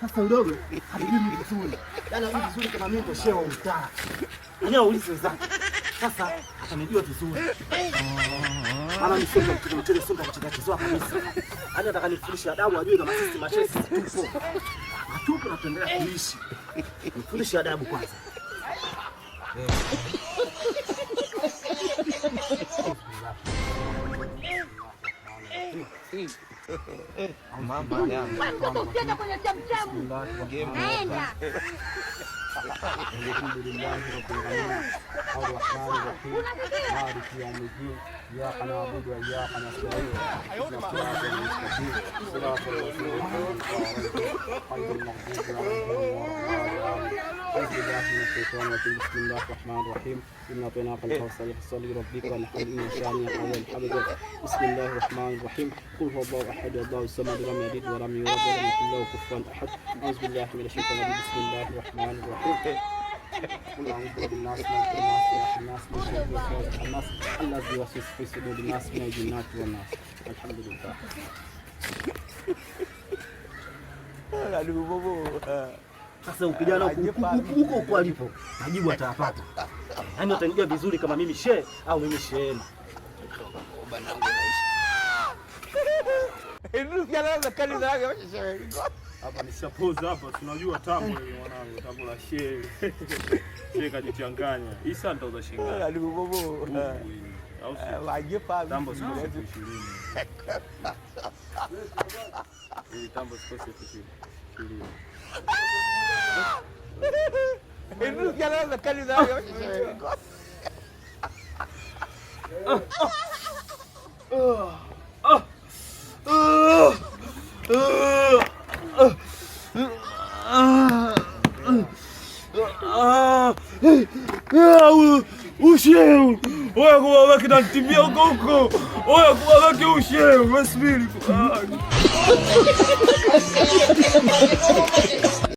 Sasa udogo hajui mimi vizuri. Yaani hajui vizuri kama mimi ndo shehe wa mtaa. Yaani aulize wenzake. Sasa atanijua vizuri. Maana ni sema mtele songa kucheza kizoa kabisa. Yaani atakanifundisha adabu ajue kama sisi mashehe tupo. Tupo na tuendelea kuishi. Nifundishe adabu kwanza. Mama yangu. Usiende kwenye chamchamu. Naenda. Alhamdulillah rabbil alamin. Ar-Rahman ar-Rahim. Maliki yawmiddin. Iyyaka na'budu wa iyyaka nasta'in. Ihdinas siratal mustaqim. Siratal ladzina an'amta 'alaihim ghayril maghdubi 'alaihim waladdallin. أعوذ بالله من الشيطان الرجيم بسم الله الرحمن الرحيم إنا أعطيناك الكوثر فصل لربك وانحر إن شانئك هو الأبتر بسم الله الرحمن الرحيم قل هو الله أحد الله الصمد لم يلد ولم يولد ولم يكن له كفوا أحد أعوذ بالله من الشيطان الرجيم بسم الله الرحمن الرحيم قل أعوذ برب الناس ملك الناس إله الناس من شر الوسواس الناس الذي يوسوس في صدور الناس من الجنة والناس الحمد لله. Aduh bobo. Sasa ukijana huko alipo majibu atayapata. Yaani utanijua vizuri kama mimi shehe au mimi shehe. Banangu naisha. Ndio kialaza kali za yake shehe. Hapa nishapoza hapa tunajua tambo ile mwanangu, tambo la shehe. Shehe kajichanganya. Isa nitauza shilingi. Aduh bobo. Au Waje pa tambo sio 20. Hii tambo sio 20. Ndio kialaza kali za yake shehe. Ushehe wewe kwa kinatibia huko wewe kwa ushehe basi mimi